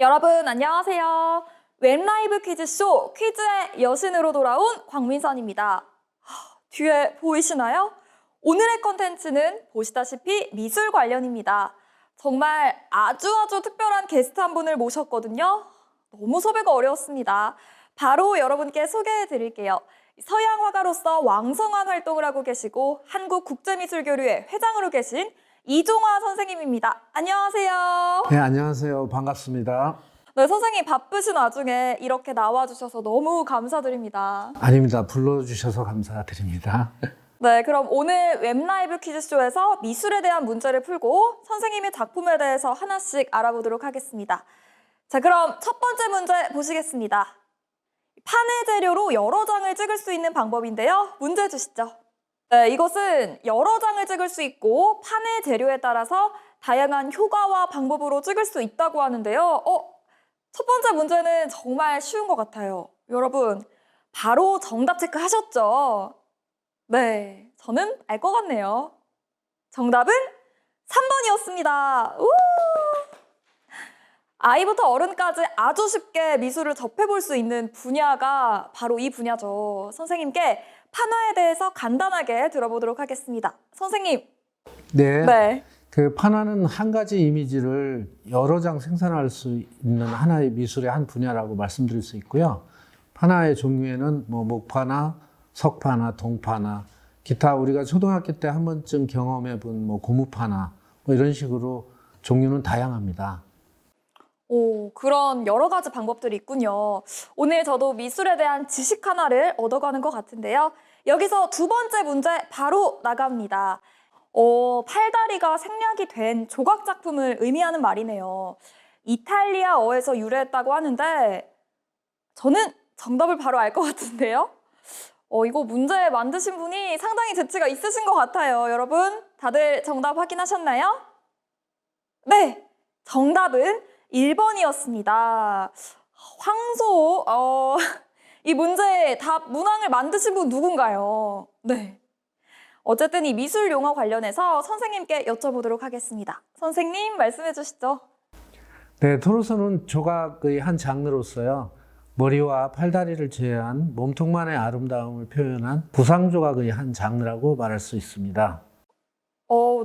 여러분 안녕하세요. 웹라이브 퀴즈쇼 퀴즈의 여신으로 돌아온 광민선입니다. 뒤에 보이시나요? 오늘의 컨텐츠는 보시다시피 미술 관련입니다. 정말 아주 특별한 게스트 한 분을 모셨거든요. 너무 섭외가 어려웠습니다. 바로 여러분께 소개해 드릴게요. 서양 화가로서 왕성한 활동을 하고 계시고 한국국제미술교류회 회장으로 계신 이종화 선생님입니다. 안녕하세요. 네, 안녕하세요. 반갑습니다. 네, 선생님 바쁘신 와중에 이렇게 나와주셔서 너무 감사드립니다. 아닙니다. 불러주셔서 감사드립니다. 네, 그럼 오늘 웹라이브 퀴즈쇼에서 미술에 대한 문제를 풀고 선생님의 작품에 대해서 하나씩 알아보도록 하겠습니다. 자, 그럼 첫 번째 문제 보시겠습니다. 판의 재료로 여러 장을 찍을 수 있는 방법인데요. 문제 주시죠. 네, 이것은 여러 장을 찍을 수 있고 판의 재료에 따라서 다양한 효과와 방법으로 찍을 수 있다고 하는데요. 첫 번째 문제는 정말 쉬운 것 같아요. 여러분, 바로 정답 체크하셨죠? 네, 저는 알 것 같네요. 정답은 3번이었습니다. 우! 아이부터 어른까지 아주 쉽게 미술을 접해볼 수 있는 분야가 바로 이 분야죠. 선생님께 판화에 대해서 간단하게 들어보도록 하겠습니다. 선생님. 네. 그 판화는 한 가지 이미지를 여러 장 생산할 수 있는 하나의 미술의 한 분야라고 말씀드릴 수 있고요. 판화의 종류에는 뭐 목판화, 석판화, 동판화, 기타 우리가 초등학교 때 한 번쯤 경험해 본 뭐 고무판화 뭐 이런 식으로 종류는 다양합니다. 오, 그런 여러 가지 방법들이 있군요. 오늘 저도 미술에 대한 지식 하나를 얻어가는 것 같은데요. 여기서 두 번째 문제 바로 나갑니다. 팔다리가 생략이 된 조각 작품을 의미하는 말이네요. 이탈리아어에서 유래했다고 하는데 저는 정답을 바로 알 것 같은데요. 이거 문제 만드신 분이 상당히 재치가 있으신 것 같아요. 여러분, 다들 정답 확인하셨나요? 네, 정답은 1번이었습니다. 황소, 이 문제의 답 문항을 만드신 분 누군가요? 네. 어쨌든 이 미술 용어 관련해서 선생님께 여쭤보도록 하겠습니다. 선생님 말씀해 주시죠. 네, 토로소는 조각의 한 장르로서요. 머리와 팔다리를 제외한 몸통만의 아름다움을 표현한 구상조각의 한 장르라고 말할 수 있습니다.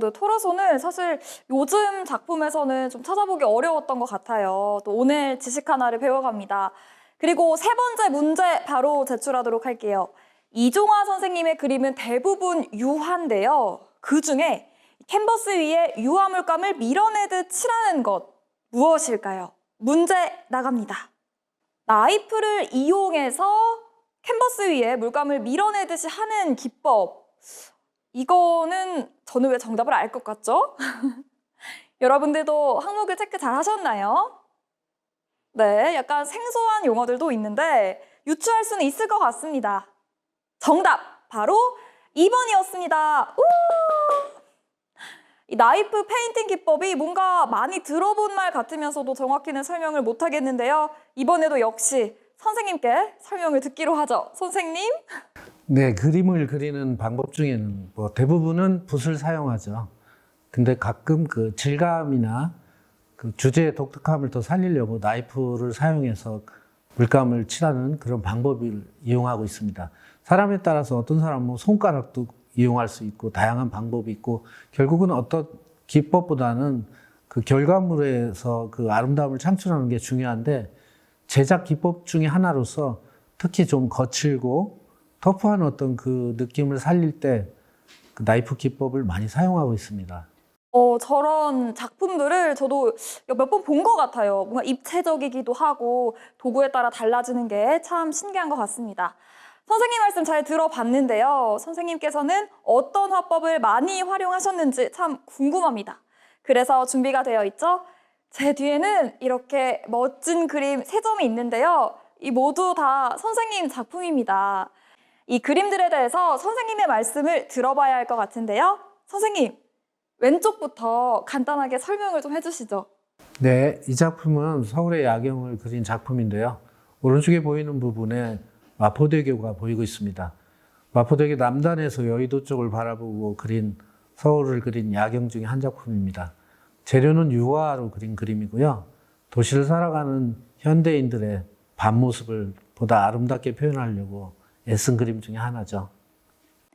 네, 토르소는 사실 요즘 작품에서는 좀 찾아보기 어려웠던 것 같아요. 또 오늘 지식 하나를 배워갑니다. 그리고 세 번째 문제 바로 제출하도록 할게요. 이종화 선생님의 그림은 대부분 유화인데요. 그중에 캔버스 위에 유화 물감을 밀어내듯 칠하는 것 무엇일까요? 문제 나갑니다. 나이프를 이용해서 캔버스 위에 물감을 밀어내듯이 하는 기법. 이거는 저는 왜 정답을 알 것 같죠? 여러분들도 항목을 체크 잘 하셨나요? 네, 약간 생소한 용어들도 있는데 유추할 수는 있을 것 같습니다. 정답! 바로 2번이었습니다. 이 나이프 페인팅 기법이 뭔가 많이 들어본 말 같으면서도 정확히는 설명을 못 하겠는데요. 이번에도 역시 선생님께 설명을 듣기로 하죠. 선생님? 네, 그림을 그리는 방법 중에는 뭐 대부분은 붓을 사용하죠. 근데 가끔 그 질감이나 그 주제의 독특함을 더 살리려고 나이프를 사용해서 물감을 칠하는 그런 방법을 이용하고 있습니다. 사람에 따라서 어떤 사람은 뭐 손가락도 이용할 수 있고 다양한 방법이 있고 결국은 어떤 기법보다는 그 결과물에서 그 아름다움을 창출하는 게 중요한데 제작 기법 중에 하나로서 특히 좀 거칠고 터프한 어떤 그 느낌을 살릴 때 그 나이프 기법을 많이 사용하고 있습니다. 저런 작품들을 저도 몇 번 본 것 같아요. 뭔가 입체적이기도 하고 도구에 따라 달라지는 게 참 신기한 것 같습니다. 선생님 말씀 잘 들어봤는데요. 선생님께서는 어떤 화법을 많이 활용하셨는지 참 궁금합니다. 그래서 준비가 되어 있죠? 제 뒤에는 이렇게 멋진 그림 3점이 있는데요. 이 모두 다 선생님 작품입니다. 이 그림들에 대해서 선생님의 말씀을 들어봐야 할 것 같은데요. 선생님, 왼쪽부터 간단하게 설명을 좀 해주시죠. 네, 이 작품은 서울의 야경을 그린 작품인데요. 오른쪽에 보이는 부분에 마포대교가 보이고 있습니다. 마포대교 남단에서 여의도 쪽을 바라보고 그린 서울을 그린 야경 중에 한 작품입니다. 재료는 유화로 그린 그림이고요. 도시를 살아가는 현대인들의 밤모습을 보다 아름답게 표현하려고 애쓴 그림 중에 하나죠.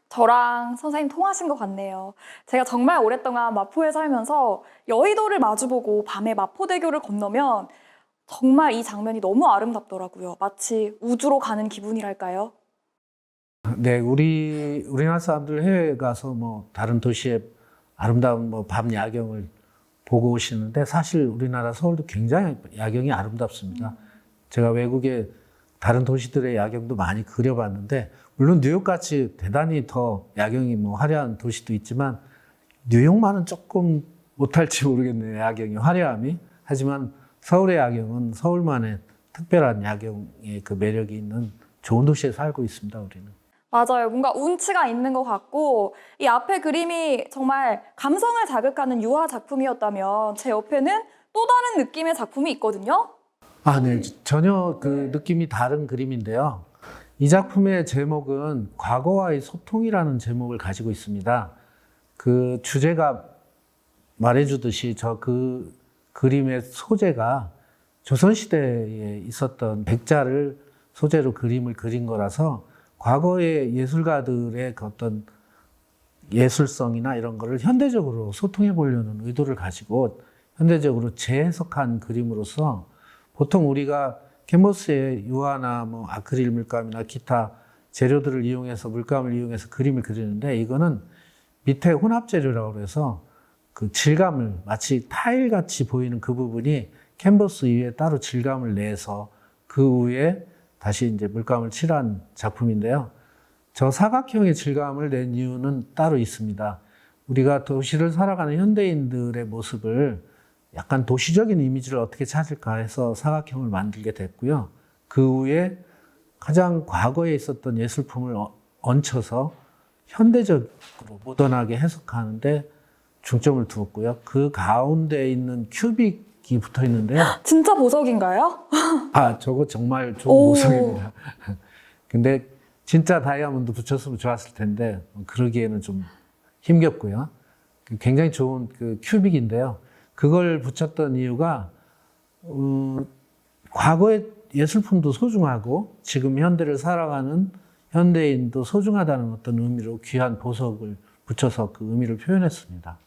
저랑 선생님 통하신 것 같네요. 제가 정말 오랫동안 마포에 살면서 여의도를 마주보고 밤에 마포대교를 건너면 정말 이 장면이 너무 아름답더라고요. 마치 우주로 가는 기분이랄까요? 네, 우리나라 사람들 해외에 가서 뭐 다른 도시의 아름다운 뭐 밤 야경을 보고 오시는데 사실 우리나라 서울도 굉장히 야경이 아름답습니다. 제가 외국의 다른 도시들의 야경도 많이 그려봤는데 물론 뉴욕같이 대단히 더 야경이 뭐 화려한 도시도 있지만 뉴욕만은 조금 못할지 모르겠네요. 야경이 화려함이. 하지만 서울의 야경은 서울만의 특별한 야경의 그 매력이 있는 좋은 도시에 살고 있습니다. 우리는. 맞아요. 뭔가 운치가 있는 것 같고 이 앞에 그림이 정말 감성을 자극하는 유화 작품이었다면 제 옆에는 또 다른 느낌의 작품이 있거든요. 아, 네. 전혀 그 느낌이 다른 그림인데요. 이 작품의 제목은 과거와의 소통이라는 제목을 가지고 있습니다. 그 주제가 말해주듯이 저 그 그림의 소재가 조선시대에 있었던 백자를 소재로 그림을 그린 거라서 과거의 예술가들의 그 어떤 예술성이나 이런 거를 현대적으로 소통해 보려는 의도를 가지고 현대적으로 재해석한 그림으로서 보통 우리가 캔버스에 유화나 뭐 아크릴 물감이나 기타 재료들을 이용해서 물감을 이용해서 그림을 그리는데 이거는 밑에 혼합 재료라고 해서 그 질감을 마치 타일 같이 보이는 그 부분이 캔버스 위에 따로 질감을 내서 그 위에 다시 이제 물감을 칠한 작품인데요. 저 사각형의 질감을 낸 이유는 따로 있습니다. 우리가 도시를 살아가는 현대인들의 모습을 약간 도시적인 이미지를 어떻게 찾을까 해서 사각형을 만들게 됐고요. 그 위에 가장 과거에 있었던 예술품을 얹혀서 현대적으로 모던하게 해석하는데 중점을 두었고요. 그 가운데 있는 큐빅이 붙어 있는데요. 진짜 보석인가요? 아, 저거 정말 좋은 오. 보석입니다. 근데 진짜 다이아몬드 붙였으면 좋았을 텐데 그러기에는 좀 힘겹고요. 굉장히 좋은 그 큐빅인데요. 그걸 붙였던 이유가 과거의 예술품도 소중하고 지금 현대를 살아가는 현대인도 소중하다는 어떤 의미로 귀한 보석을 붙여서 그 의미를 표현했습니다.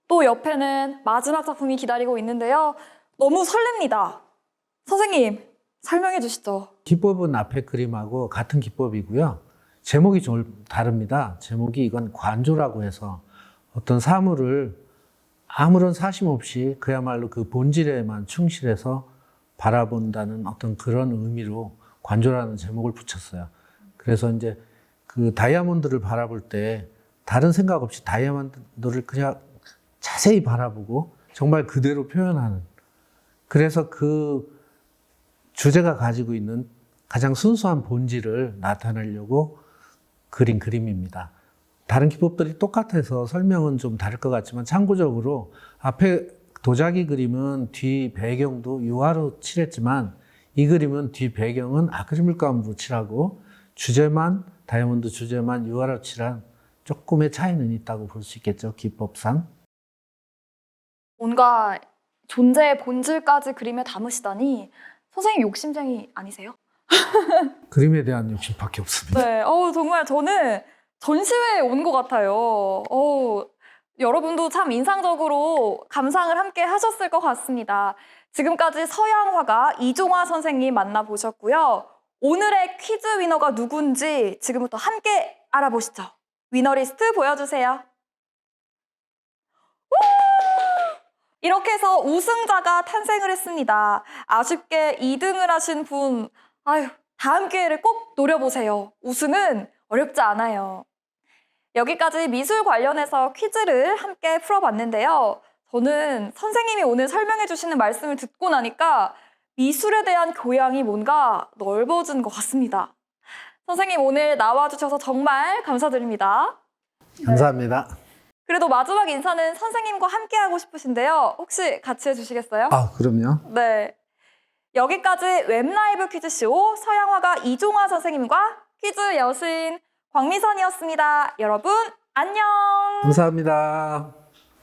또 옆에는 마지막 작품이 기다리고 있는데요. 너무 설렙니다. 선생님, 설명해 주시죠. 기법은 앞에 그림하고 같은 기법이고요. 제목이 좀 다릅니다. 제목이 이건 관조라고 해서 어떤 사물을 아무런 사심 없이 그야말로 그 본질에만 충실해서 바라본다는 어떤 그런 의미로 관조라는 제목을 붙였어요. 그래서 이제 그 다이아몬드를 바라볼 때 다른 생각 없이 다이아몬드를 그냥 자세히 바라보고 정말 그대로 표현하는, 그래서 그 주제가 가지고 있는 가장 순수한 본질을 나타내려고 그린 그림입니다. 다른 기법들이 똑같아서 설명은 좀 다를 것 같지만 참고적으로 앞에 도자기 그림은 뒤 배경도 유화로 칠했지만 이 그림은 뒤 배경은 아크릴 물감으로 칠하고 주제만 다이아몬드 주제만 유화로 칠한 조금의 차이는 있다고 볼 수 있겠죠, 기법상. 뭔가 존재의 본질까지 그림에 담으시다니 선생님 욕심쟁이 아니세요? 그림에 대한 욕심밖에 없습니다. 네, 정말 저는 전시회에 온 것 같아요. 여러분도 참 인상적으로 감상을 함께 하셨을 것 같습니다. 지금까지 서양화가 이종화 선생님 만나보셨고요. 오늘의 퀴즈 위너가 누군지 지금부터 함께 알아보시죠. 위너리스트 보여주세요. 이렇게 해서 우승자가 탄생을 했습니다. 아쉽게 2등을 하신 분, 다음 기회를 꼭 노려보세요. 우승은 어렵지 않아요. 여기까지 미술 관련해서 퀴즈를 함께 풀어봤는데요. 저는 선생님이 오늘 설명해 주시는 말씀을 듣고 나니까 미술에 대한 교양이 뭔가 넓어진 것 같습니다. 선생님 오늘 나와주셔서 정말 감사드립니다. 감사합니다. 그래도 마지막 인사는 선생님과 함께 하고 싶으신데요. 혹시 같이 해주시겠어요? 아, 그럼요. 네. 여기까지 웹라이브 퀴즈쇼 서양화가 이종화 선생님과 퀴즈 여신 광미선이었습니다. 여러분 안녕. 감사합니다.